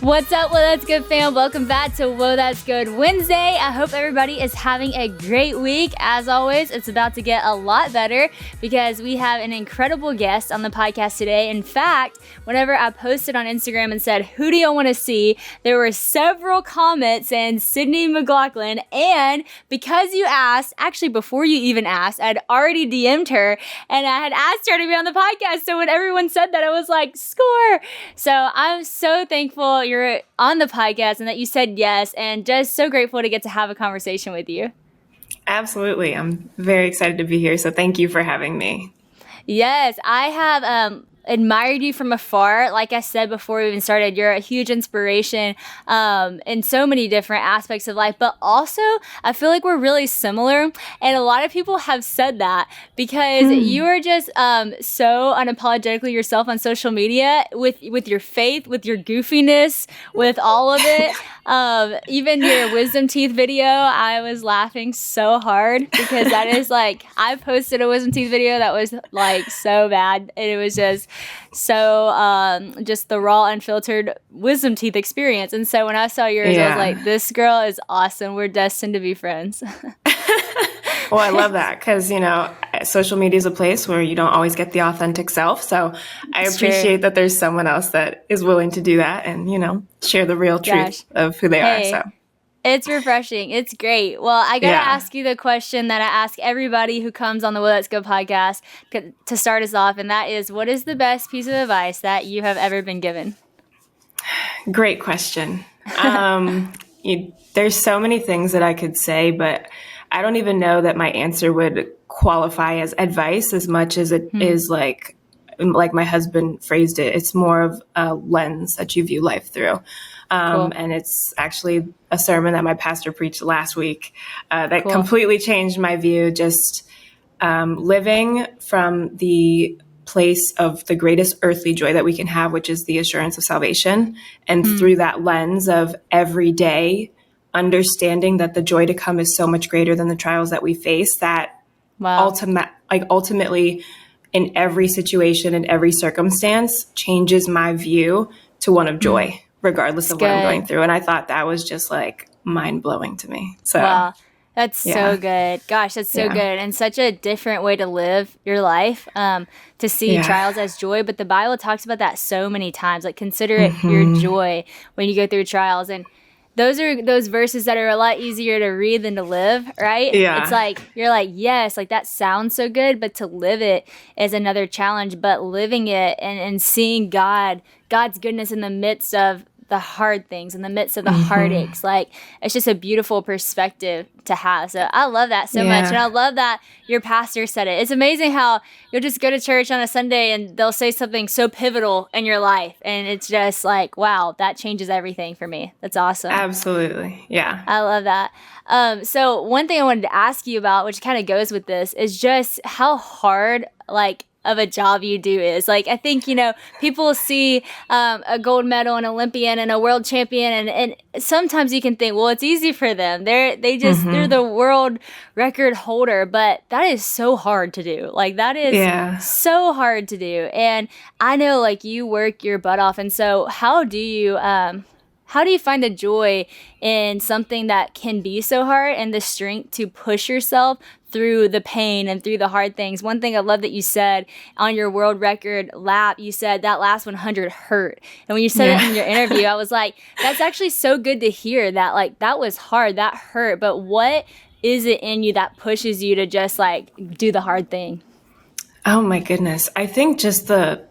What's up, Whoa That's Good fam? Welcome back to Whoa That's Good Wednesday. I hope everybody is having a great week. As always, it's about to get a lot better because we have an incredible guest on the podcast today. In fact, whenever I posted on Instagram and said, who do you want to see? There were several comments saying Sydney McLaughlin. And because you asked, actually before you even asked, I'd already DM'd her and I had asked her to be on the podcast. So when everyone said that, I was like, score. So I'm so thankful you're on the podcast and that you said yes, and just so grateful to get to have a conversation with you. Absolutely. I'm very excited to be here. So thank you for having me. Yes, I have admired you from afar. Like I said before we even started, you're a huge inspiration in so many different aspects of life, but also I feel like we're really similar. And a lot of people have said that because you are just so unapologetically yourself on social media with your faith, with your goofiness, with all of it. Even your wisdom teeth video, I was laughing so hard because that is like, I posted a wisdom teeth video that was like so bad. And it was just just the raw, unfiltered wisdom teeth experience. And so when I saw yours, I was like, this girl is awesome. We're destined to be friends. Well, I love that because, social media is a place where you don't always get the authentic self. So I appreciate that there's someone else that is willing to do that and, share the real truth of who they are. So it's refreshing. It's great. Well, I got to ask you the question that I ask everybody who comes on the Well Let's Go podcast to start us off. And that is, what is the best piece of advice that you have ever been given? Great question. There's so many things that I could say, but I don't even know that my answer would qualify as advice as much as it is like my husband phrased it. It's more of a lens that you view life through. Cool. And it's actually a sermon that my pastor preached last week that completely changed my view, just living from the place of the greatest earthly joy that we can have, which is the assurance of salvation. And through that lens of every day, understanding that the joy to come is so much greater than the trials that we face, that ultimately in every situation, in every circumstance, changes my view to one of joy, regardless of what I'm going through. And I thought that was just like mind blowing to me. So wow. That's so good. Gosh, that's so good. And such a different way to live your life, to see trials as joy. But the Bible talks about that so many times. Like, consider it your joy when you go through trials. And those are those verses that are a lot easier to read than to live, right? Yeah. It's like, you're like, yes, like that sounds so good, but to live it is another challenge. But living it and seeing God's goodness in the midst of the hard things, in the midst of the heartaches, like it's just a beautiful perspective to have. So I love that so much. And I love that your pastor said it. It's amazing how you'll just go to church on a Sunday and they'll say something so pivotal in your life. And it's just like, wow, that changes everything for me. That's awesome. Absolutely. Yeah. I love that. So one thing I wanted to ask you about, which kind of goes with this, is just how hard, of a job you do is. Like, I think, people see a gold medal, an Olympian, and a world champion, and sometimes you can think, well, it's easy for them. They're the world record holder, but that is so hard to do. Like, that is so hard to do. And I know, you work your butt off. And so how do you find the joy in something that can be so hard and the strength to push yourself through the pain and through the hard things? One thing I love that you said on your world record lap, you said that last 100 hurt. And when you said it in your interview, I was like, that's actually so good to hear that, that was hard, that hurt. But what is it in you that pushes you to just do the hard thing? Oh my goodness. I think just the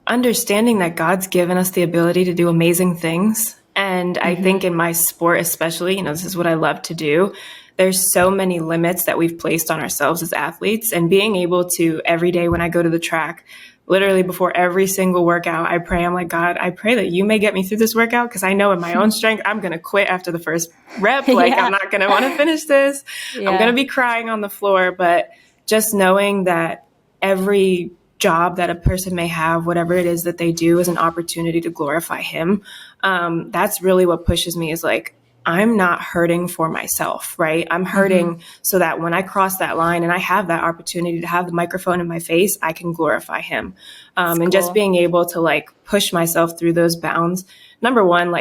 understanding that God's given us the ability to do amazing things. And I think in my sport especially, this is what I love to do. There's so many limits that we've placed on ourselves as athletes, and being able to every day when I go to the track, literally before every single workout, I pray, I'm like, God, I pray that you may get me through this workout, because I know in my own strength, I'm going to quit after the first rep. I'm not going to want to finish this. I'm going to be crying on the floor. But just knowing that every job that a person may have, whatever it is that they do, is an opportunity to glorify him. That's really what pushes me, is I'm not hurting for myself, right? I'm hurting so that when I cross that line and I have that opportunity to have the microphone in my face, I can glorify him. And just being able to push myself through those bounds. Number one,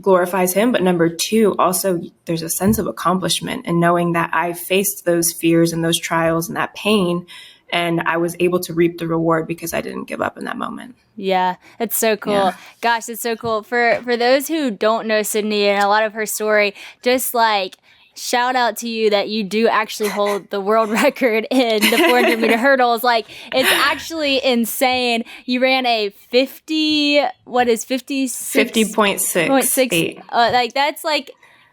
glorifies him. But number two, also there's a sense of accomplishment and knowing that I faced those fears and those trials and that pain, and I was able to reap the reward because I didn't give up in that moment. Yeah, it's so cool. Yeah. Gosh, it's so cool. For those who don't know Sydney and a lot of her story, just like shout out to you that you do actually hold the world record in the 400-meter hurdles. Like, it's actually insane. You ran a 50.6. Like, that's like,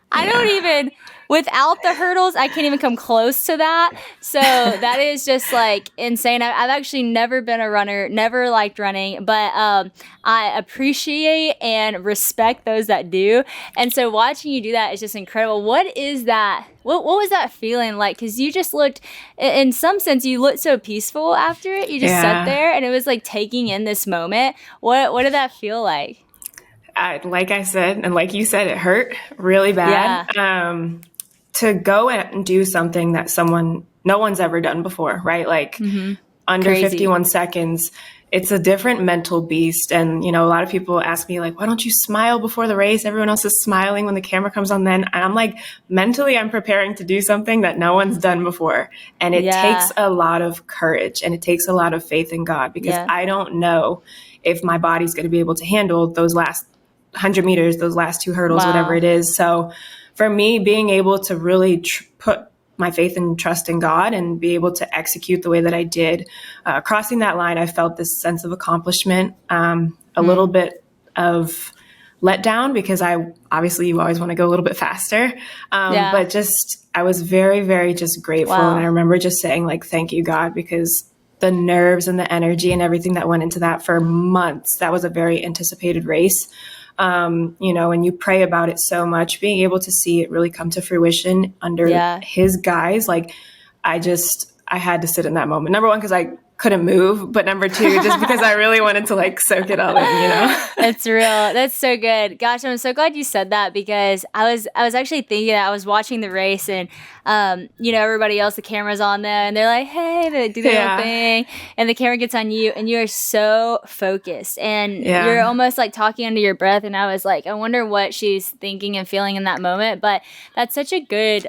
I don't even, without the hurdles, I can't even come close to that. So that is just like insane. I've actually never been a runner, never liked running, but I appreciate and respect those that do. And so watching you do that is just incredible. What is that? What was that feeling like? Because you just looked, in some sense, you looked so peaceful after it. You just sat there and it was like taking in this moment. What did that feel like? Like I said, and like you said, it hurt really bad. Yeah. To go and do something that no one's ever done before, right? Like under Crazy. 51 seconds, it's a different mental beast. And, a lot of people ask me like, why don't you smile before the race? Everyone else is smiling when the camera comes on then. And I'm like, mentally, I'm preparing to do something that no one's done before. And it takes a lot of courage and it takes a lot of faith in God because I don't know if my body's going to be able to handle those last 100 meters, those last two hurdles, whatever it is. So for me, being able to really put my faith and trust in God and be able to execute the way that I did, crossing that line, I felt this sense of accomplishment, a little bit of letdown because obviously you always want to go a little bit faster. But I was very, very just grateful. And I remember just saying like, thank you, God, because the nerves and the energy and everything that went into that for months, that was a very anticipated race. And you pray about it so much, being able to see it really come to fruition under his guise. Like I had to sit in that moment. Number one, because I couldn't move, but number two, just because I really wanted to like soak it all in, That's real. That's so good. Gosh, I'm so glad you said that because I was actually thinking that I was watching the race and, everybody else, the camera's on them and they're like, hey, they do their little thing and the camera gets on you and you are so focused and you're almost like talking under your breath. And I was like, I wonder what she's thinking and feeling in that moment. But that's such a good,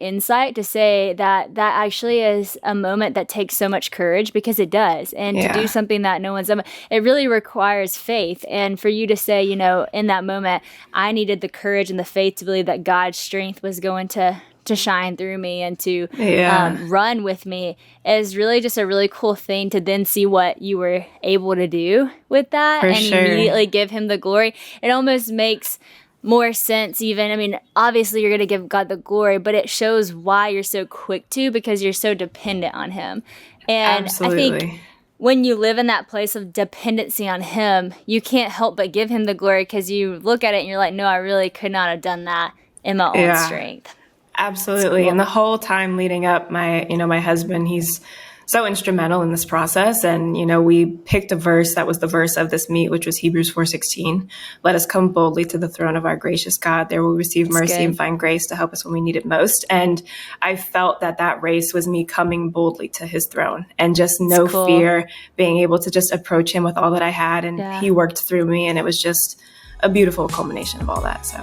insight to say that actually is a moment that takes so much courage because it does. And to do something that no one's done, it really requires faith. And for you to say, in that moment, I needed the courage and the faith to believe that God's strength was going to shine through me and to run with me is really just a really cool thing to then see what you were able to do with that immediately give him the glory. It almost makes more sense even. I mean, obviously you're going to give God the glory, but it shows why you're so quick to because you're so dependent on him. And Absolutely. I think when you live in that place of dependency on him, you can't help but give him the glory because you look at it and you're like, no, I really could not have done that in my own strength. Absolutely. Cool. And the whole time leading up, my husband, he's so instrumental in this process. And, we picked a verse that was the verse of this meet, which was Hebrews 4:16. Let us come boldly to the throne of our gracious God. There we'll receive mercy and find grace to help us when we need it most. And I felt that race was me coming boldly to his throne and just no fear, being able to just approach him with all that I had. And he worked through me. And it was just a beautiful culmination of all that. So.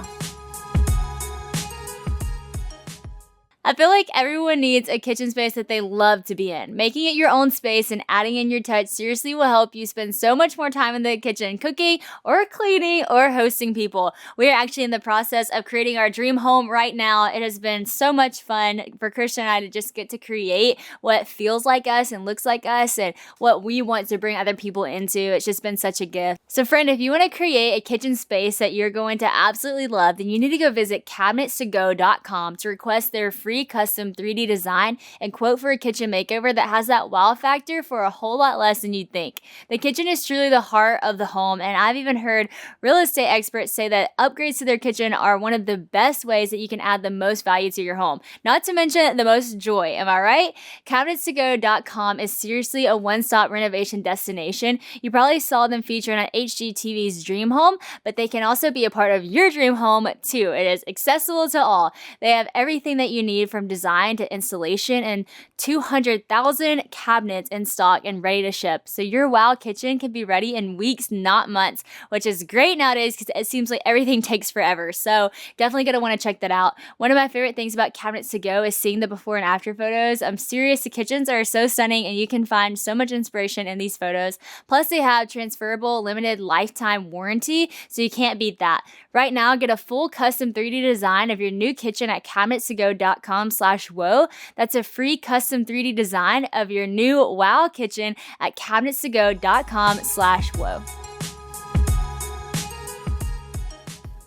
I feel like everyone needs a kitchen space that they love to be in. Making it your own space and adding in your touch seriously will help you spend so much more time in the kitchen cooking or cleaning or hosting people. We are actually in the process of creating our dream home right now. It has been so much fun for Christian and I to just get to create what feels like us and looks like us and what we want to bring other people into. It's just been such a gift. So friend, if you want to create a kitchen space that you're going to absolutely love, then you need to go visit cabinetstogo.com to request their free custom 3D design and quote for a kitchen makeover that has that wow factor for a whole lot less than you'd think. The kitchen is truly the heart of the home, and I've even heard real estate experts say that upgrades to their kitchen are one of the best ways that you can add the most value to your home. Not to mention the most joy, am I right? Cabinetstogo.com is seriously a one-stop renovation destination. You probably saw them featured on HGTV's Dream Home, but they can also be a part of your dream home too. It is accessible to all. They have everything that you need from design to installation, and 200,000 cabinets in stock and ready to ship. So your wow kitchen can be ready in weeks, not months, which is great nowadays because it seems like everything takes forever. So definitely going to want to check that out. One of my favorite things about Cabinets to Go is seeing the before and after photos. I'm serious, the kitchens are so stunning and you can find so much inspiration in these photos. Plus they have transferable limited lifetime warranty, so you can't beat that. Right now, get a full custom 3D design of your new kitchen at cabinetstogo.com/whoa. That's a free custom 3D design of your new wow kitchen at cabinetstogo.com/whoa.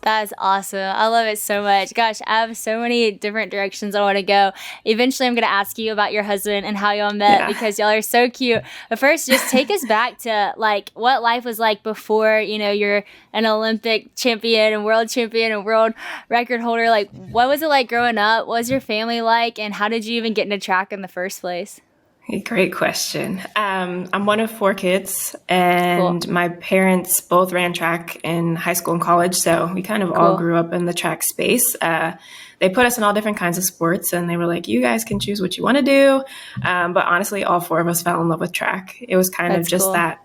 That is awesome. I love it so much. Gosh, I have so many different directions I want to go. Eventually, I'm going to ask you about your husband and how y'all met because y'all are so cute. But first, just take us back to like what life was like before, you're an Olympic champion and world record holder. Like, what was it like growing up? What was your family like? And how did you even get into track in the first place? Great question. I'm one of 4 kids, and my parents both ran track in high school and college, so we kind of all grew up in the track space. They put us in all different kinds of sports, and they were like, you guys can choose what you want to do. But honestly, all 4 of us fell in love with track. It was kind of just that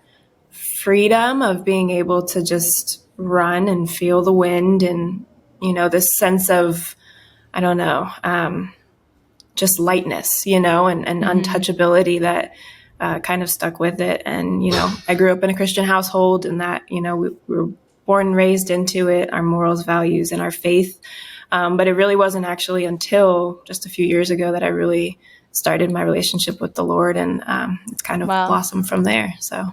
freedom of being able to just run and feel the wind and, this sense of, I don't know, just lightness, and untouchability that kind of stuck with it. And, I grew up in a Christian household, and that, we were born and raised into it, our morals, values, and our faith. But it really wasn't actually until just a few years ago that I really started my relationship with the Lord, and it's kind of blossomed from there. So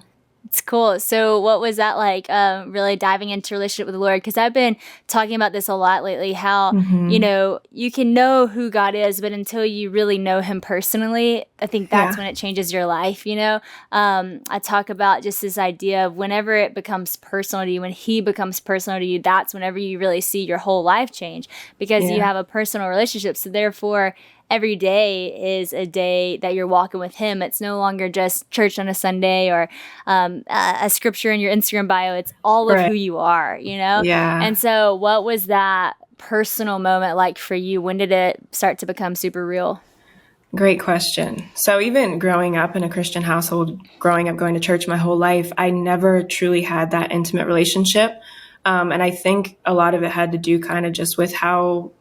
it's cool. So what was that like, really diving into relationship with the Lord? Because I've been talking about this a lot lately, how, you can know who God is, but until you really know him personally, I think that's when it changes your life, I talk about just this idea of whenever it becomes personal to you, when he becomes personal to you, that's whenever you really see your whole life change because you have a personal relationship. So therefore, every day is a day that you're walking with him. It's no longer just church on a Sunday or a scripture in your Instagram bio. It's all of who you are, Yeah. And so what was that personal moment like for you? When did it start to become super real? Great question. So even growing up in a Christian household, growing up going to church my whole life, I never truly had that intimate relationship. And I think a lot of it had to do kind of just with how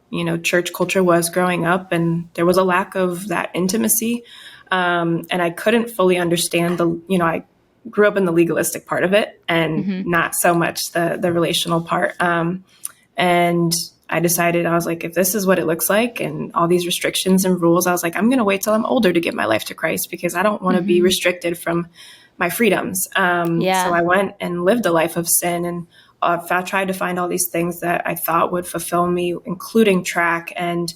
church culture was growing up, and there was a lack of that intimacy. And I couldn't fully understand I grew up in the legalistic part of it and not so much the relational part. And I decided, I was like, if this is what it looks like and all these restrictions and rules, I was like, I'm going to wait till I'm older to give my life to Christ because I don't want to be restricted from my freedoms. So I went and lived a life of sin, and I tried to find all these things that I thought would fulfill me, including track. And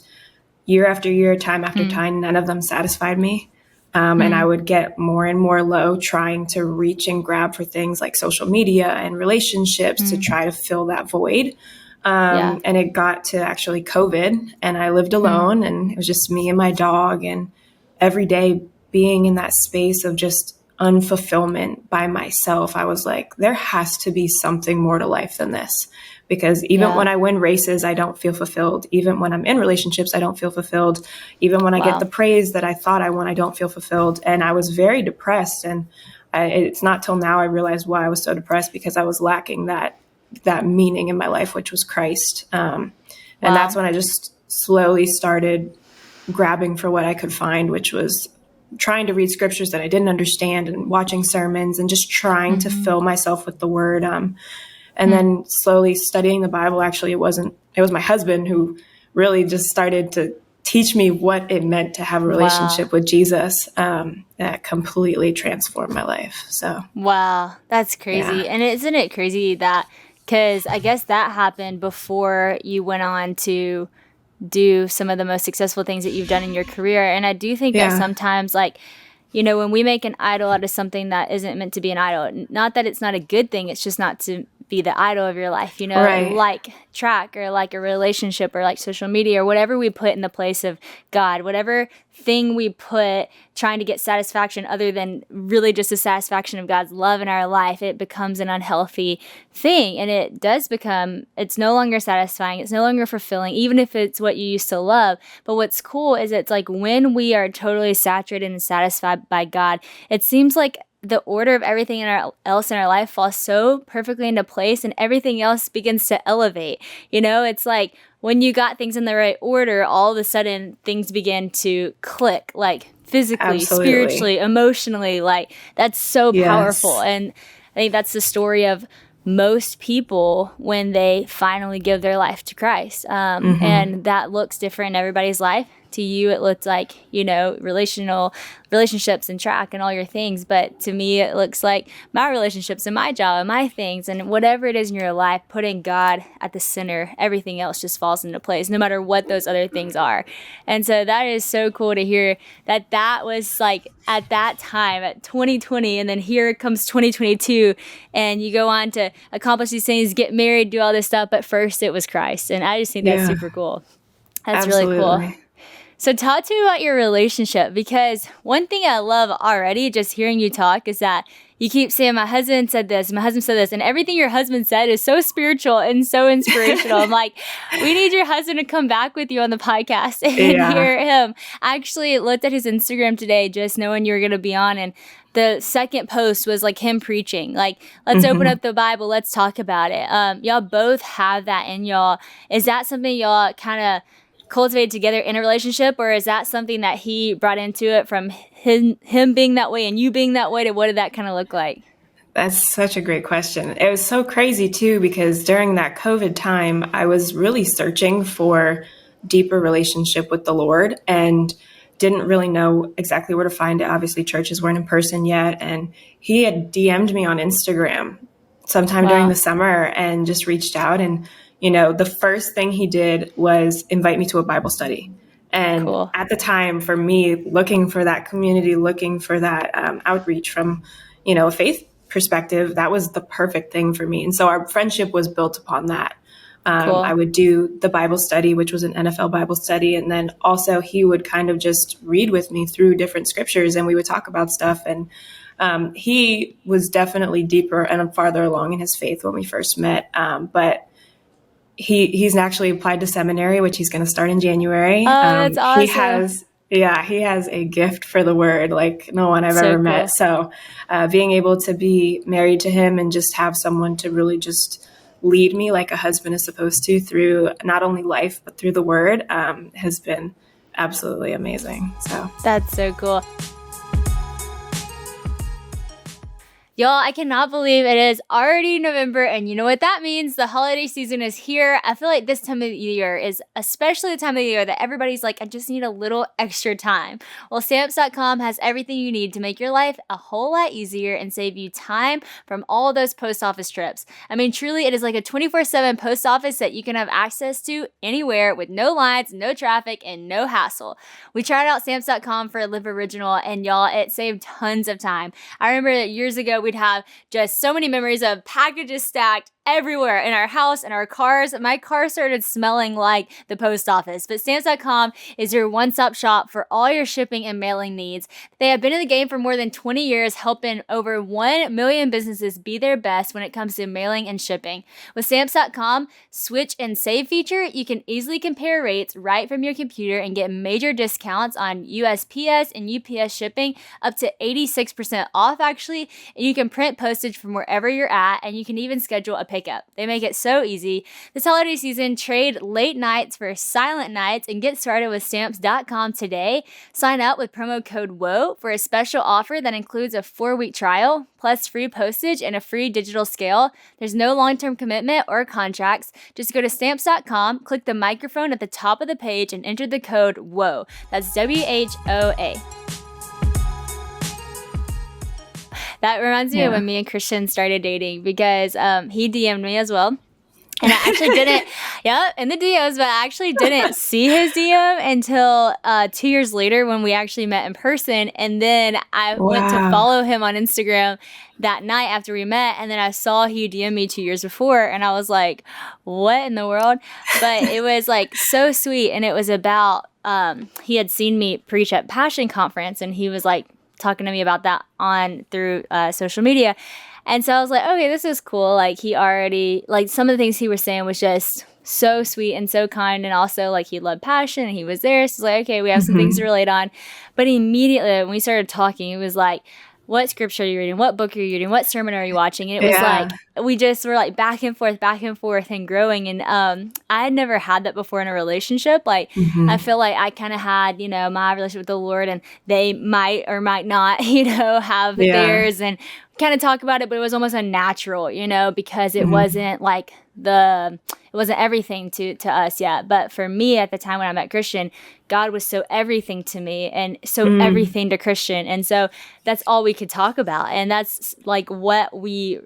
year after year, time after time, none of them satisfied me. And I would get more and more low trying to reach and grab for things like social media and relationships to try to fill that void. And it got to actually COVID, and I lived alone, and it was just me and my dog, and every day being in that space of just unfulfillment by myself. I was like, there has to be something more to life than this, because even when I win races, I don't feel fulfilled. Even when I'm in relationships, I don't feel fulfilled. Even when I get the praise that I thought I won, I don't feel fulfilled. And I was very depressed. And it's not till now I realized why I was so depressed, because I was lacking that meaning in my life, which was Christ. And that's when I just slowly started grabbing for what I could find, which was trying to read scriptures that I didn't understand and watching sermons and just trying to fill myself with the word. And then slowly studying the Bible. Actually, it was my husband who really just started to teach me what it meant to have a relationship with Jesus. That completely transformed my life. So, wow, that's crazy. Yeah. And isn't it crazy that, because I guess that happened before you went on to do some of the most successful things that you've done in your career. And I do think that sometimes, like, when we make an idol out of something that isn't meant to be an idol, not that it's not a good thing, it's just not be the idol of your life, Right. like track or like a relationship or like social media or whatever we put in the place of God, whatever thing we put trying to get satisfaction other than really just the satisfaction of God's love in our life, it becomes an unhealthy thing. And it does become, it's no longer satisfying. It's no longer fulfilling, even if it's what you used to love. But what's cool is it's like when we are totally saturated and satisfied by God, it seems like the order of everything else in our life falls so perfectly into place and everything else begins to elevate. It's like when you got things in the right order, all of a sudden things begin to click, like physically, Absolutely. spiritually, emotionally. Like that's so powerful. And I think that's the story of most people when they finally give their life to Christ. And that looks different in everybody's life. To you, it looked like, relationships and track and all your things. But to me, it looks like my relationships and my job and my things and whatever it is in your life, putting God at the center, everything else just falls into place, no matter what those other things are. And so that is so cool to hear that was like at that time, at 2020, and then here comes 2022, and you go on to accomplish these things, get married, do all this stuff. But first it was Christ. And I just think that's super cool. That's Absolutely. really cool. So talk to me about your relationship, because one thing I love already just hearing you talk is that you keep saying, my husband said this, and everything your husband said is so spiritual and so inspirational. I'm like, we need your husband to come back with you on the podcast and hear him. I actually looked at his Instagram today just knowing you were going to be on, and the second post was like him preaching, like, let's open up the Bible, let's talk about it. Y'all both have that in y'all. Is that something y'all kind of cultivated together in a relationship, or is that something that he brought into it from him being that way and you being that way? What did that kind of look like? That's such a great question. It was so crazy too, because during that COVID time, I was really searching for deeper relationship with the Lord and didn't really know exactly where to find it. Obviously, churches weren't in person yet. And he had DM'd me on Instagram sometime during the summer and just reached out. And the first thing he did was invite me to a Bible study. And at the time, for me, looking for that community, looking for that outreach from, a faith perspective, that was the perfect thing for me. And so our friendship was built upon that. I would do the Bible study, which was an NFL Bible study. And then also he would kind of just read with me through different scriptures, and we would talk about stuff. And he was definitely deeper and farther along in his faith when we first met. But he's actually applied to seminary, which he's going to start in January. Oh, that's awesome. He has a gift for the word like no one I've ever met. So being able to be married to him and just have someone to really just lead me like a husband is supposed to through not only life, but through the word has been absolutely amazing. So that's so cool. Y'all, I cannot believe it is already November, and you know what that means. The holiday season is here. I feel like this time of year is especially the time of the year that everybody's like, I just need a little extra time. Well, Stamps.com has everything you need to make your life a whole lot easier and save you time from all those post office trips. I mean, truly, it is like a 24/7 post office that you can have access to anywhere with no lines, no traffic, and no hassle. We tried out Stamps.com for a Live Original, and y'all, it saved tons of time. I remember that years ago, we'd have just so many memories of packages stacked everywhere in our house and our cars. My car started smelling like the post office. But Stamps.com is your one-stop shop for all your shipping and mailing needs. They have been in the game for more than 20 years, helping over 1 million businesses be their best when it comes to mailing and shipping. With Stamps.com Switch and Save feature, you can easily compare rates right from your computer and get major discounts on USPS and UPS shipping, up to 86% off actually. And you can print postage from wherever you're at, and you can even schedule a pickup. They make it so easy. This holiday season, trade late nights for silent nights and get started with Stamps.com today. Sign up with promo code WOE for a special offer that includes a 4-week trial, plus free postage and a free digital scale. There's no long-term commitment or contracts. Just go to Stamps.com, click the microphone at the top of the page, and enter the code WOE. That's WHOA. That reminds me of when me and Christian started dating, because he DM'd me as well. And I actually didn't, Yeah, in the DMs, but I actually didn't see his DM until 2 years later when we actually met in person. And then I went to follow him on Instagram that night after we met. And then I saw he DM'd me 2 years before. And I was like, what in the world? But it was like so sweet. And it was about, he had seen me preach at Passion Conference. And he was like talking to me about that through social media. And so I was like, okay, this is cool. Like he already, like some of the things he was saying was just so sweet and so kind. And also like he loved Passion and he was there. So it's like, okay, we have some things to relate on. But immediately when we started talking, it was like, what scripture are you reading? What book are you reading? What sermon are you watching? And it was like, we just were like back and forth and growing. And I had never had that before in a relationship. Like, I feel like I kind of had, you know, my relationship with the Lord and they might or might not, you know, have theirs and kind of talk about it, but it was almost unnatural, you know, because it wasn't like it wasn't everything to us yet. But for me at the time when I met Christian, God was so everything to me and so everything to Christian. And so that's all we could talk about. And that's like what we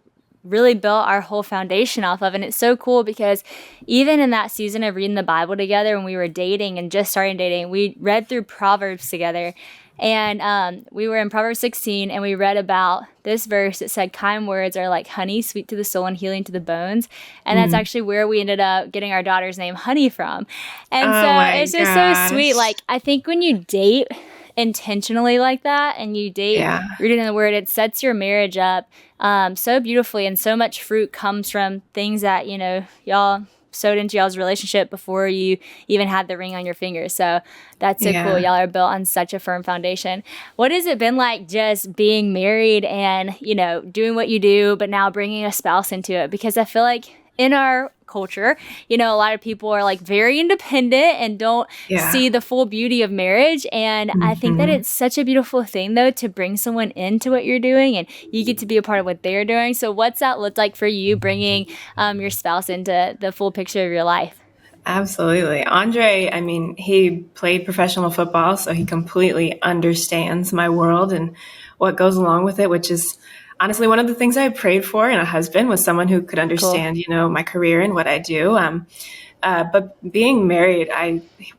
really built our whole foundation off of. And it's so cool because even in that season of reading the Bible together when we were dating and just starting dating, we read through Proverbs together. And we were in Proverbs 16 and we read about this verse that said kind words are like honey, sweet to the soul and healing to the bones. And that's actually where we ended up getting our daughter's name Honey from. And so it's just so sweet. Like I think when you date intentionally like that and you date rooted in the word, it sets your marriage up so beautifully, and so much fruit comes from things that, you know, y'all sowed into y'all's relationship before you even had the ring on your finger. So that's so cool. Y'all are built on such a firm foundation. What has it been like just being married and, you know, doing what you do, but now bringing a spouse into it? Because I feel like in our culture, you know, a lot of people are like very independent and don't see the full beauty of marriage. And I think that it's such a beautiful thing though to bring someone into what you're doing and you get to be a part of what they're doing. So what's that look like for you bringing your spouse into the full picture of your life? Absolutely. Andre, I mean, he played professional football, so he completely understands my world and what goes along with it, which is honestly one of the things I prayed for in a husband, was someone who could understand, you know, my career and what I do. But being married,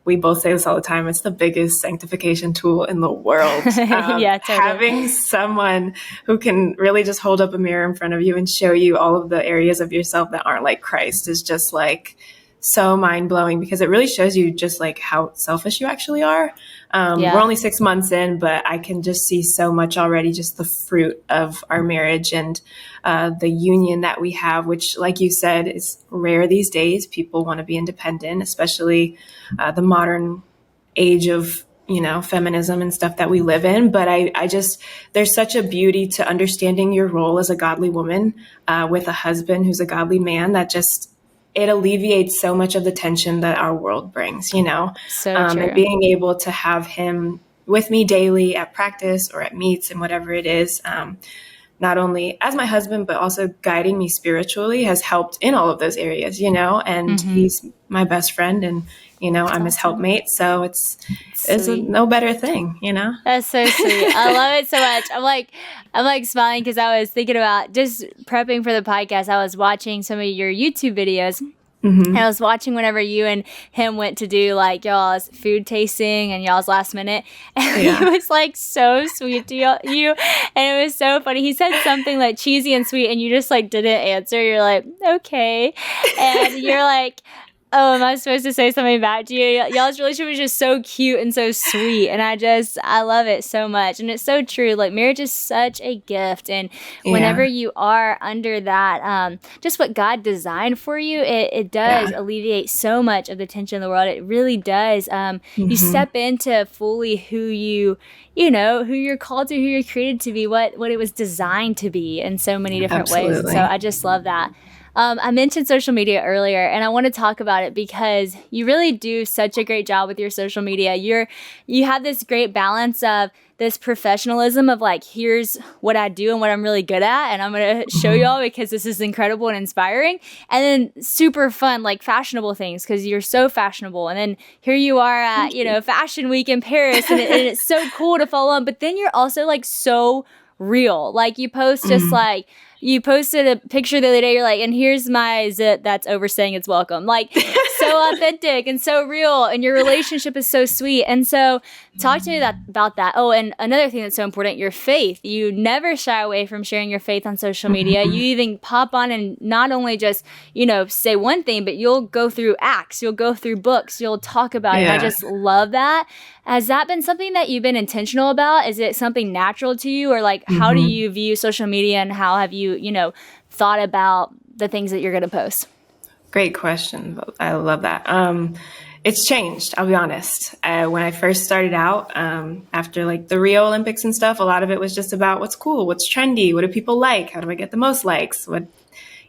we both say this all the time, it's the biggest sanctification tool in the world. Totally. Having someone who can really just hold up a mirror in front of you and show you all of the areas of yourself that aren't like Christ is just like so mind-blowing, because it really shows you just like how selfish you actually are. We're only 6 months in, but I can just see so much already, just the fruit of our marriage and the union that we have, which, like you said, is rare these days. People want to be independent, especially the modern age of, you know, feminism and stuff that we live in. But I just, there's such a beauty to understanding your role as a godly woman with a husband who's a godly man, that just, it alleviates so much of the tension that our world brings, you know. So true. And being able to have him with me daily at practice or at meets and whatever it is, not only as my husband, but also guiding me spiritually, has helped in all of those areas, you know. And he's my best friend, and, you know, I'm his helpmate. So it's no better thing, you know. That's so sweet. I love it so much. I'm like smiling because I was thinking about just prepping for the podcast. I was watching some of your YouTube videos. And I was watching whenever you and him went to do like y'all's food tasting and y'all's last minute. And he was like so sweet to you. And it was so funny. He said something like cheesy and sweet and you just like didn't answer. You're like, okay. And you're like, oh, am I supposed to say something back to you? Y'all's relationship is just so cute and so sweet. And I love it so much. And it's so true. Like, marriage is such a gift. And whenever you are under that, just what God designed for you, it does alleviate so much of the tension in the world. It really does. You step into fully who you know, who you're called to, who you're created to be, what it was designed to be in so many different ways. So I just love that. I mentioned social media earlier, and I want to talk about it because you really do such a great job with your social media. You have this great balance of this professionalism of like, here's what I do and what I'm really good at, and I'm going to show y'all because this is incredible and inspiring. And then super fun, like fashionable things, because you're so fashionable. And then here you are at, you know, Fashion Week in Paris, and it's so cool to follow on. But then you're also like so real. Like, you post just like, you posted a picture the other day, you're like, and here's my zit that's overstaying its welcome. Like, so authentic and so real, and your relationship is so sweet. And so talk to me about that. Oh, and another thing that's so important, your faith. You never shy away from sharing your faith on social media. You even pop on and not only just, say one thing, but you'll go through Acts, you'll go through books, you'll talk about it. And I just love that. Has that been something that you've been intentional about? Is it something natural to you, or like how do you view social media, and how have you, thought about the things that you're going to post? Great question. I love that. It's changed, I'll be honest. When I first started out, after like the Rio Olympics and stuff, a lot of it was just about what's cool, what's trendy, what do people like, how do I get the most likes, what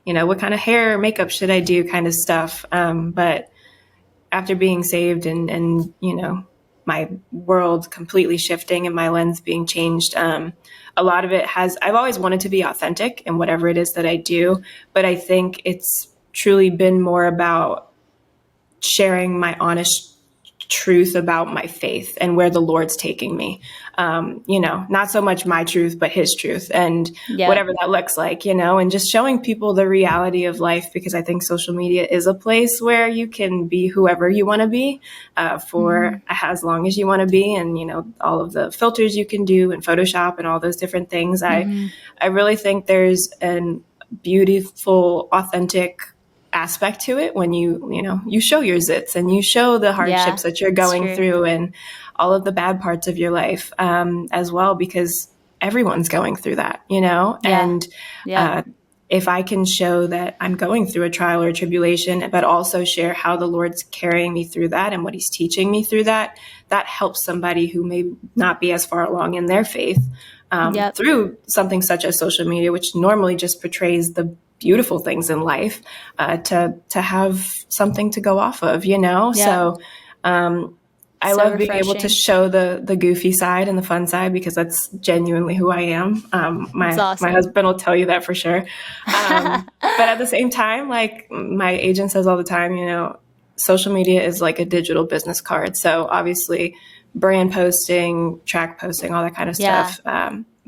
kind of hair or makeup should I do, kind of stuff. But after being saved and my world completely shifting and my lens being changed, a lot of it I've always wanted to be authentic in whatever it is that I do, but I think it's truly been more about sharing my honest truth about my faith and where the Lord's taking me. Not so much my truth, but his truth, and whatever that looks like, and just showing people the reality of life, because I think social media is a place where you can be whoever you want to be, for as long as you want to be. And, all of the filters you can do and Photoshop and all those different things. I really think there's a beautiful, authentic aspect to it when you show your zits and you show the hardships that you're going through and all of the bad parts of your life, as well, because everyone's going through that, and if I can show that I'm going through a trial or a tribulation, but also share how the Lord's carrying me through that and what he's teaching me through that, that helps somebody who may not be as far along in their faith, through something such as social media, which normally just portrays the beautiful things in life, to have something to go off of, So I love being able to show the goofy side and the fun side, because that's genuinely who I am. My husband will tell you that for sure. But at the same time, like my agent says all the time, social media is like a digital business card. So obviously brand posting, track posting, all that kind of stuff,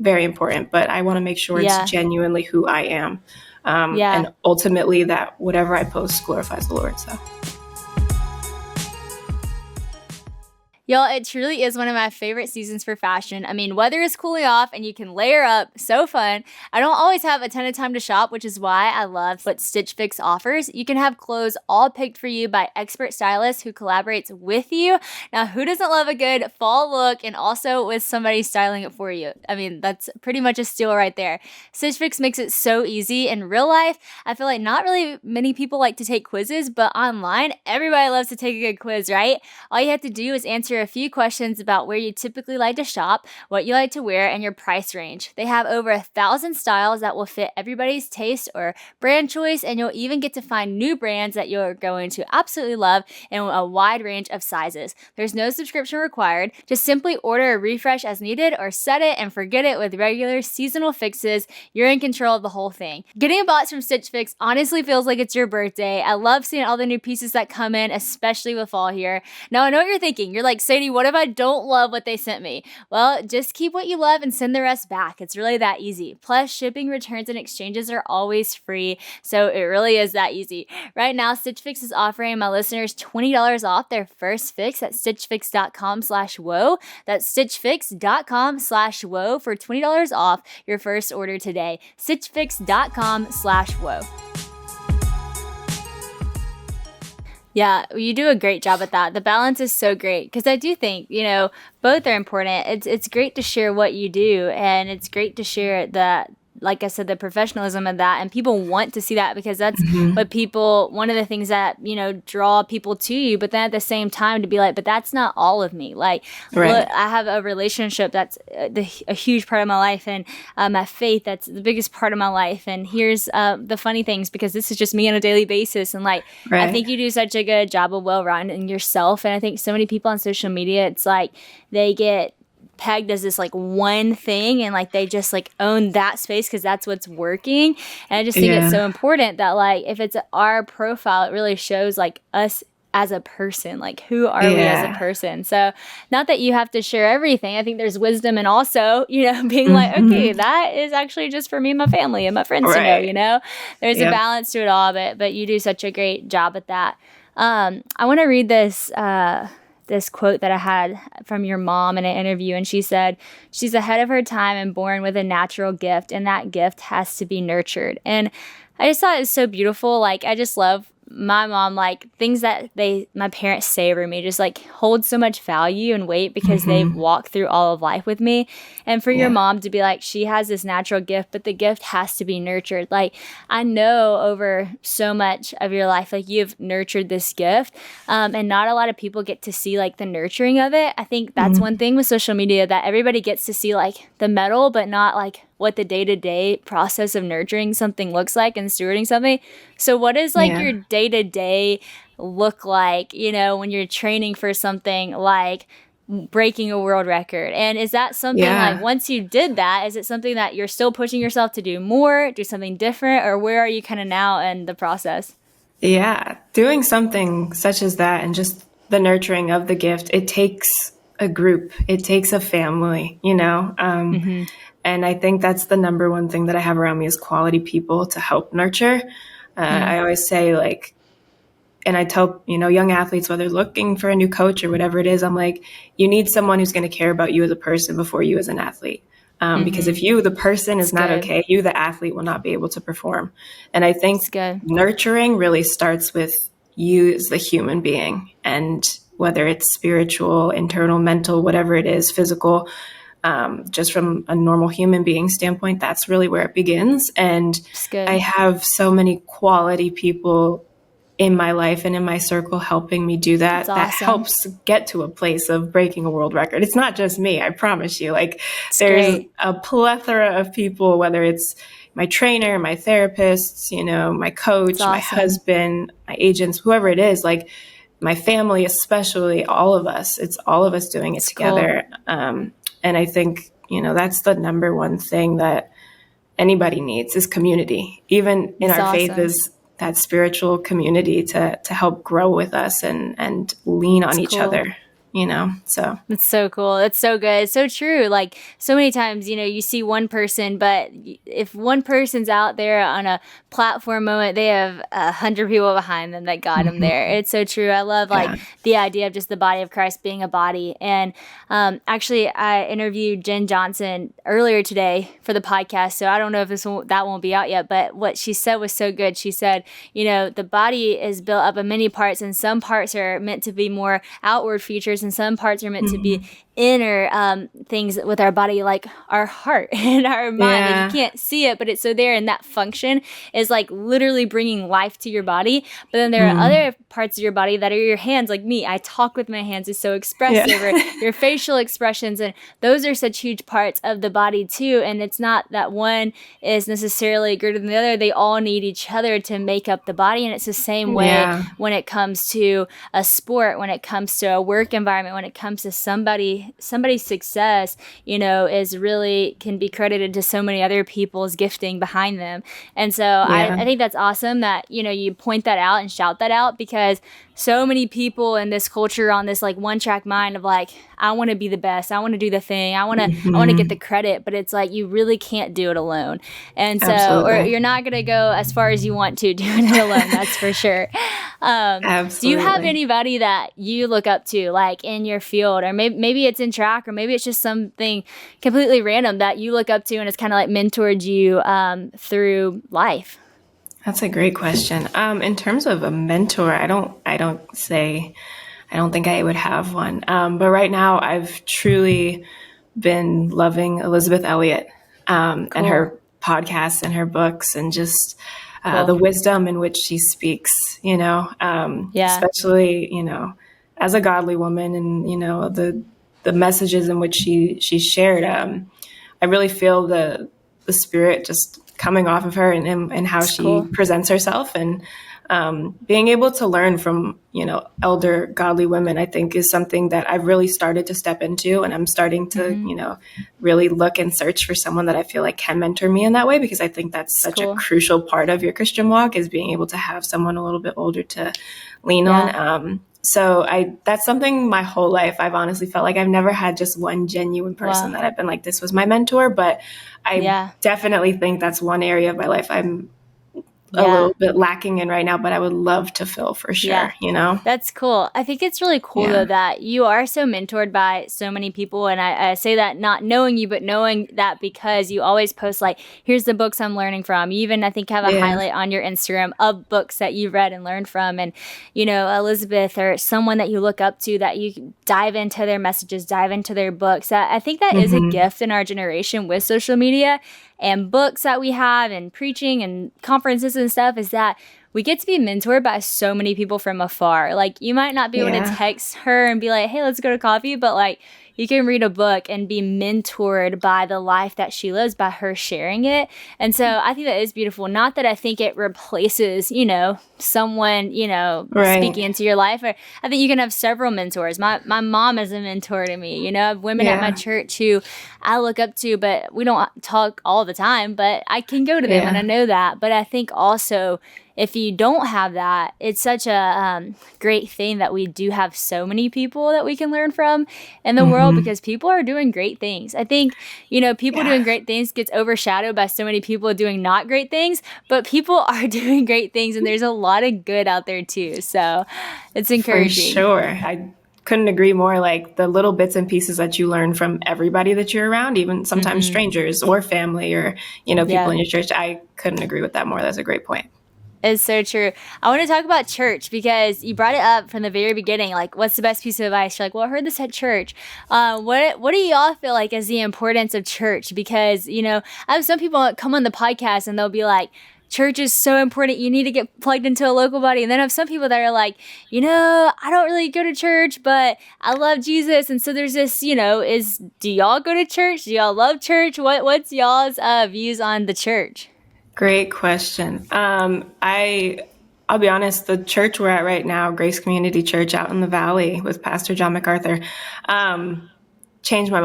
very important. But I want to make sure it's genuinely who I am. And ultimately that whatever I post glorifies the Lord. So. Y'all, it truly is one of my favorite seasons for fashion. I mean, weather is cooling off and you can layer up. So fun. I don't always have a ton of time to shop, which is why I love what Stitch Fix offers. You can have clothes all picked for you by expert stylists who collaborates with you. Now, who doesn't love a good fall look and also with somebody styling it for you? I mean, that's pretty much a steal right there. Stitch Fix makes it so easy. In real life, I feel like not really many people like to take quizzes, but online, everybody loves to take a good quiz, right? All you have to do is answer a few questions about where you typically like to shop, what you like to wear, and your price range. They have over 1,000 styles that will fit everybody's taste or brand choice, and you'll even get to find new brands that you're going to absolutely love in a wide range of sizes. There's no subscription required. Just simply order a refresh as needed or set it and forget it with regular seasonal fixes. You're in control of the whole thing. Getting a box from Stitch Fix honestly feels like it's your birthday. I love seeing all the new pieces that come in, especially with fall here. Now, I know what you're thinking. You're like, Sadie, what if I don't love what they sent me? Well, just keep what you love and send the rest back. It's really that easy. Plus, shipping, returns, and exchanges are always free, so it really is that easy. Right now, Stitch Fix is offering my listeners $20 off their first fix at stitchfix.com/woe. That's stitchfix.com/woe for $20 off your first order today. stitchfix.com/woe. Yeah, you do a great job at that. The balance is so great because I do think, both are important. It's great to share what you do, and it's great to share that, like I said, the professionalism of that, and people want to see that because that's what one of the things that, draw people to you, but then at the same time to be like, but that's not all of me. Like, look, I have a relationship that's a huge part of my life, and my faith, that's the biggest part of my life. And here's the funny things, because this is just me on a daily basis. And I think you do such a good job of well-rounding yourself. And I think so many people on social media, it's like they get pegged as this one thing, and they just own that space because that's what's working. And I just think it's so important that if it's our profile, it really shows us as a person, who are we as a person. So not that you have to share everything. I think there's wisdom in also, being okay, that is actually just for me and my family and my friends to know, there's a balance to it all, but you do such a great job at that. I want to read this this quote that I had from your mom in an interview, and she said she's ahead of her time and born with a natural gift, and that gift has to be nurtured. And I just thought it was so beautiful. Like, I just love my mom, like things that my parents say over me just like hold so much value and weight because they've walked through all of life with me. And for your mom to be like, she has this natural gift, but the gift has to be nurtured. Like, I know over so much of your life, like you've nurtured this gift, and not a lot of people get to see like the nurturing of it. I think that's one thing with social media, that everybody gets to see like the medal, but not like what the day-to-day process of nurturing something looks like and stewarding something. So what does like your day-to-day look like, you know, when you're training for something like breaking a world record? And is that something like, once you did that, is it something that you're still pushing yourself to do more, do something different, or where are you kind of now in the process? Yeah, doing something such as that and just the nurturing of the gift, it takes a group, it takes a family, you know? And I think that's the number one thing that I have around me is quality people to help nurture. I always say, like, and I tell, you know, young athletes, whether looking for a new coach or whatever it is, I'm like, you need someone who's going to care about you as a person before you as an athlete. Because if you, the person, is not okay, you, the athlete, will not be able to perform. And I think nurturing really starts with you as the human being. And whether it's spiritual, internal, mental, whatever it is, physical, just from a normal human being standpoint, that's really where it begins. And I have so many quality people in my life and in my circle helping me do that. That helps get to a place of breaking a world record. It's not just me, I promise you. Like, there's a plethora of people, whether it's my trainer, my therapists, you know, my coach, my husband, my agents, whoever it is, like my family, especially, all of us. It's all of us doing it together. And I think, you know, that's the number one thing that anybody needs is community. Even in our faith is that spiritual community to help grow with us and lean on each other, you know? So it's so cool. It's so good. It's so true. Like, so many times, you know, you see one person, but if one person's out there on a platform moment, they have 100 people behind them that got them there. It's so true. I love like the idea of just the body of Christ being a body. And actually, I interviewed Jen Johnson earlier today for the podcast, so I don't know if that won't be out yet, but what she said was so good. She said, you know, the body is built up of many parts, and some parts are meant to be more outward features, and some parts are meant to be inner things with our body, like our heart and our mind. Like, you can't see it, but it's so there, and that function is like literally bringing life to your body. But then there are other parts of your body that are your hands. Like me, I talk with my hands, is so expressive, or your facial expressions, and those are such huge parts of the body too. And it's not that one is necessarily greater than the other. They all need each other to make up the body. And it's the same way when it comes to a sport, when it comes to a work environment, when it comes to somebody's success, you know, is really can be credited to so many other people's gifting behind them. And so I think that's awesome that, you know, you point that out and shout that out, because so many people in this culture on this like one track mind of like, I want to be the best, I want to do the thing, I want to get the credit, but it's like you really can't do it alone. And so or you're not going to go as far as you want to doing it alone, that's for sure. Do you have anybody that you look up to, like in your field, or maybe it's in track, or maybe it's just something completely random that you look up to and it's kind of like mentored you through life? That's a great question. In terms of a mentor, I don't think I would have one. But right now I've truly been loving Elizabeth Elliot, and her podcasts and her books, and just the wisdom in which she speaks, you know, especially, you know, as a godly woman, and, you know, the messages in which she shared. I really feel the spirit just coming off of her, and how she presents herself, and being able to learn from, you know, elder godly women, I think is something that I've really started to step into. And I'm starting to, you know, really look and search for someone that I feel like can mentor me in that way, because I think that's such a crucial part of your Christian walk, is being able to have someone a little bit older to lean on. So that's something my whole life I've honestly felt like I've never had just one genuine person that I've been like, this was my mentor. But I definitely think that's one area of my life I'm a Yeah. little bit lacking in right now, but I would love to fill for Yeah. sure, you know? That's cool. I think it's really cool Yeah. though that you are so mentored by so many people. And I say that not knowing you, but knowing that because you always post like, here's the books I'm learning from. You even, I think, have a Yeah. highlight on your Instagram of books that you read and learned from. And, you know, Elizabeth or someone that you look up to that you dive into their messages, dive into their books. I think that is a gift in our generation with social media and books that we have and preaching and conferences and stuff is that we get to be mentored by so many people from afar. Like, you might not be able to Yeah. text her and be like, hey, let's go to coffee, but like, you can read a book and be mentored by the life that she lives, by her sharing it. And so I think that is beautiful. Not that I think it replaces, you know, someone, you know, Right. speaking into your life. Or I think you can have several mentors. My mom is a mentor to me. You know, I have women at my Yeah. church who I look up to, but we don't talk all the time, but I can go to them and Yeah. I know that. But I think also, if you don't have that, it's such a great thing that we do have so many people that we can learn from in the world because people are doing great things. I think, you know, people Yeah. doing great things gets overshadowed by so many people doing not great things, but people are doing great things and there's a lot of good out there too. So it's For encouraging. sure. I couldn't agree more. Like the little bits and pieces that you learn from everybody that you're around, even sometimes strangers or family or, you know, people Yeah. in your church. I couldn't agree with that more. That's a great point. It's so true. I want to talk about church because you brought it up from the very beginning. Like, what's the best piece of advice? You're like, well, I heard this at church. What do y'all feel like is the importance of church? Because, you know, I have some people that come on the podcast and they'll be like, church is so important. You need to get plugged into a local body. And then I have some people that are like, you know, I don't really go to church, but I love Jesus. And so there's this, you know, do y'all go to church? Do y'all love church? What's y'all's views on the church? Great question. I'll be honest, the church we're at right now, Grace Community Church out in the Valley with Pastor John MacArthur, changed my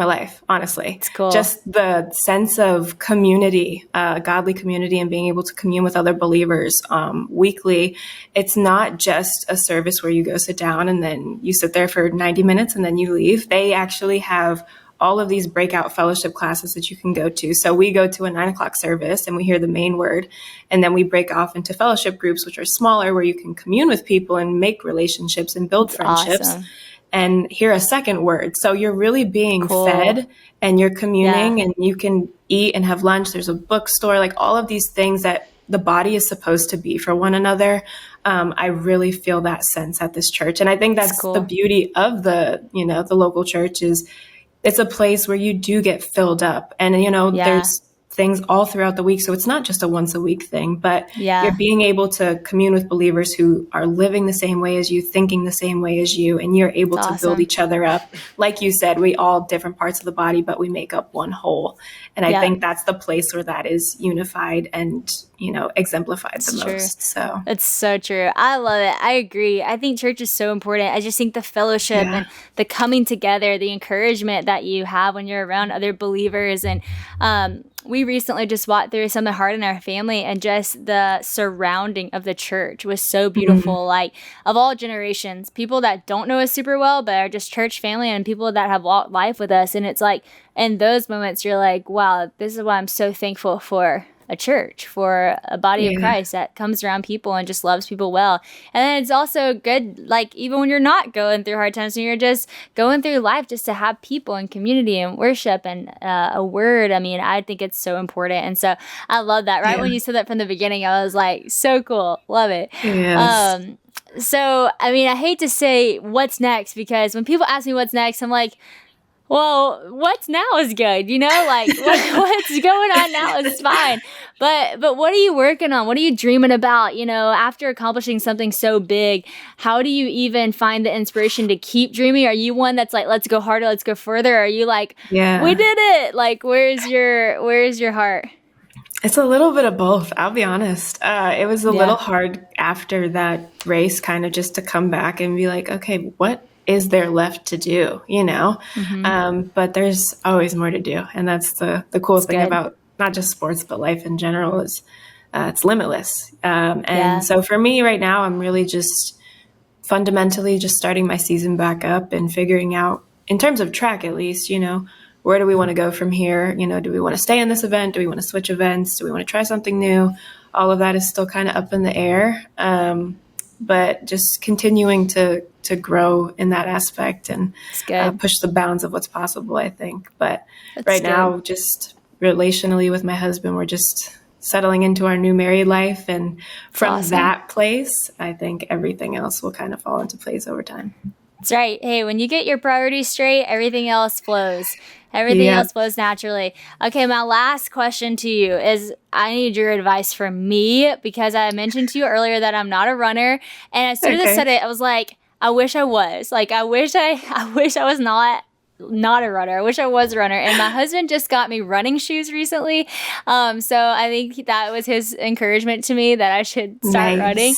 life, honestly. It's cool. Just the sense of community, godly community, and being able to commune with other believers weekly. It's not just a service where you go sit down and then you sit there for 90 minutes and then you leave. They actually have all of these breakout fellowship classes that you can go to. So we go to a 9:00 service and we hear the main word, and then we break off into fellowship groups, which are smaller, where you can commune with people and make relationships and build friendships. Awesome. And hear a second word. So you're really being Cool. fed and you're communing and you can eat and have lunch. There's a bookstore, like all of these things that the body is supposed to be for one another. I really feel that sense at this church. And I think that's cool. the beauty of the local church is it's a place where you do get filled up. And, you know, there's things all throughout the week. So it's not just a once a week thing, but you're being able to commune with believers who are living the same way as you, thinking the same way as you, and you're able to build each other up. Like you said, we all different parts of the body, but we make up one whole. And I think that's the place where that is unified and, you know, exemplified the most. So it's so true. I love it. I agree. I think church is so important. I just think the fellowship and the coming together, the encouragement that you have when you're around other believers. And we recently just walked through something hard in our family, and just the surrounding of the church was so beautiful. Like, of all generations, people that don't know us super well, but are just church family, and people that have walked life with us. And it's like, in those moments, you're like, wow, this is why I'm so thankful for a church, for a body of Christ that comes around people and just loves people well. And then it's also good, like, even when you're not going through hard times and you're just going through life, just to have people and community and worship and a word. I mean, I think it's so important. And so I love that. Right when you said that from the beginning, I was like, so cool. Love it. Yes. So, I mean, I hate to say what's next, because when people ask me what's next, I'm like, well, what's now is good, you know, like what's going on now is fine. But what are you working on? What are you dreaming about? You know, after accomplishing something so big, how do you even find the inspiration to keep dreaming? Are you one that's like, let's go harder, let's go further? Or are you like, we did it? Like, where's your heart? It's a little bit of both. I'll be honest. It was a little hard after that race, kind of just to come back and be like, okay, what is there left to do, you know? But there's always more to do. And that's the cool thing about not just sports, but life in general is it's limitless. And so for me right now, I'm really just fundamentally just starting my season back up and figuring out, in terms of track at least, you know, where do we want to go from here? You know, do we want to stay in this event? Do we want to switch events? Do we want to try something new? all of that is still kind of up in the air. But just continuing to grow in that aspect and push the bounds of what's possible, I think. But now, just relationally with my husband, we're just settling into our new married life. And from that place, I think everything else will kind of fall into place over time. That's right. Hey, when you get your priorities straight, everything else flows. Everything else flows naturally. Okay, my last question to you is, I need your advice from me, because I mentioned to you earlier that I'm not a runner. And as soon as I said it, I was like, I wish I was. Like, I wish I was not a runner. I wish I was a runner. And my husband just got me running shoes recently. So I think that was his encouragement to me that I should start running.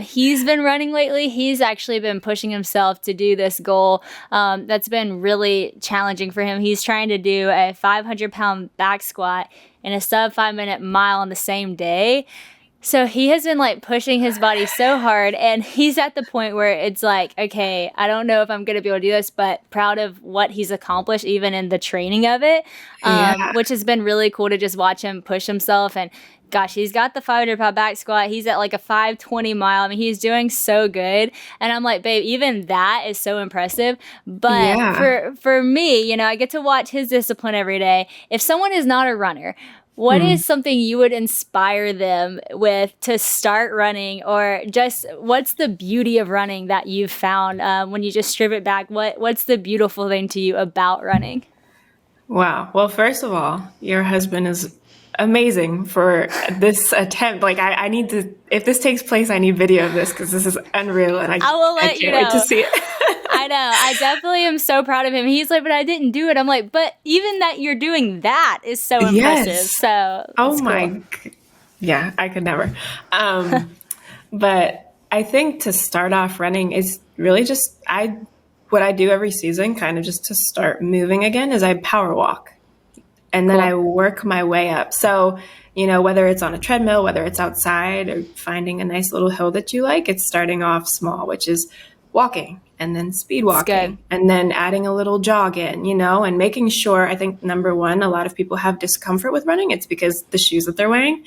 He's been running lately. He's actually been pushing himself to do this goal that's been really challenging for him. He's trying to do a 500-pound back squat in a sub 5-minute mile on the same day. So he has been like pushing his body so hard, and he's at the point where it's like, okay, I don't know if I'm going to be able to do this, but proud of what he's accomplished even in the training of it, which has been really cool to just watch him push himself. And gosh, he's got the 500-pound back squat. He's at like a 520 mile. I mean, he's doing so good. And I'm like, babe, even that is so impressive. But for me, you know, I get to watch his discipline every day. If someone is not a runner, what is something you would inspire them with to start running, or just what's the beauty of running that you've found when you just strip it back? What's the beautiful thing to you about running? Wow. Well, first of all, your husband is amazing for this attempt. Like, I need to, if this takes place, I need video of this, because this is unreal, and I will let you know. Wait to see it. I know. I definitely am so proud of him. He's like, but I didn't do it. I'm like, but even that you're doing that is so impressive. So, yeah, I could never. But I think to start off running is really just, what I do every season, kind of just to start moving again, is I power walk. And then I work my way up. So, you know, whether it's on a treadmill, whether it's outside, or finding a nice little hill that you like, it's starting off small, which is walking, and then speed walking, and then adding a little jog in, you know, and making sure, I think number one, a lot of people have discomfort with running. It's because the shoes that they're wearing.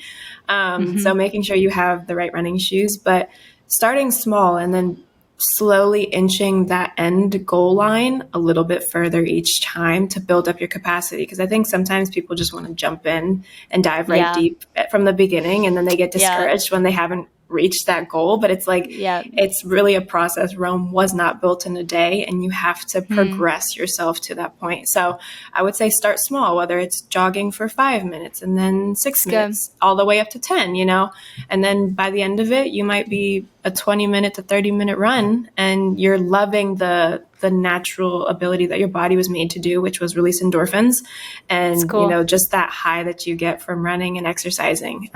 So making sure you have the right running shoes, but starting small and then slowly inching that end goal line a little bit further each time to build up your capacity. Because I think sometimes people just want to jump in and dive deep from the beginning, and then they get discouraged when they haven't reached that goal. But it's like, it's really a process. Rome was not built in a day, and you have to progress yourself to that point. So I would say start small, whether it's jogging for 5 minutes and then 6 minutes, all the way up to 10, you know, and then by the end of it, you might be a 20-minute to 30-minute run, and you're loving the natural ability that your body was made to do, which was release endorphins. And, you know, just that high that you get from running and exercising,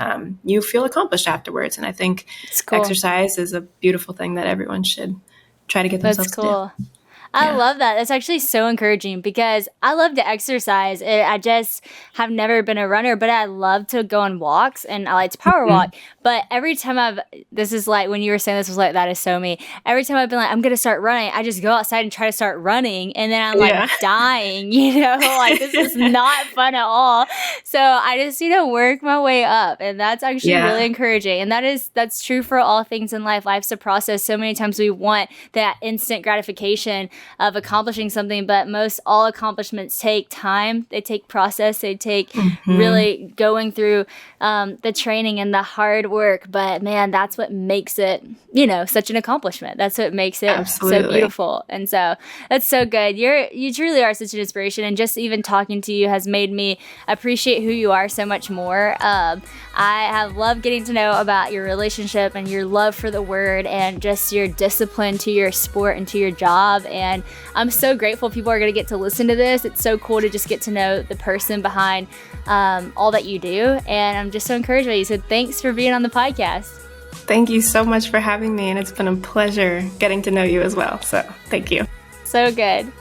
you feel accomplished afterwards. And I think exercise is a beautiful thing that everyone should try to get themselves to do. I love that. That's actually so encouraging, because I love to exercise. I just have never been a runner, but I love to go on walks, and I like to power walk. But every time this is like, when you were saying this was like, that is so me. Every time I've been like, I'm going to start running, I just go outside and try to start running. And then I'm like dying, you know, like this is not fun at all. So I just, you know, work my way up. And that's actually really encouraging. And that's true for all things in life. Life's a process. So many times we want that instant gratification of accomplishing something, but most all accomplishments take time. They take process. They take really going through the training and the hard work. But man, that's what makes it, you know, such an accomplishment. That's what makes it so beautiful. And so that's so good. You truly are such an inspiration. And just even talking to you has made me appreciate who you are so much more. I have loved getting to know about your relationship and your love for the word, and just your discipline to your sport and to your job. And I'm so grateful people are going to get to listen to this. It's so cool to just get to know the person behind all that you do. And I'm just so encouraged by you. So thanks for being on the podcast. Thank you so much for having me. And it's been a pleasure getting to know you as well. So thank you. So good.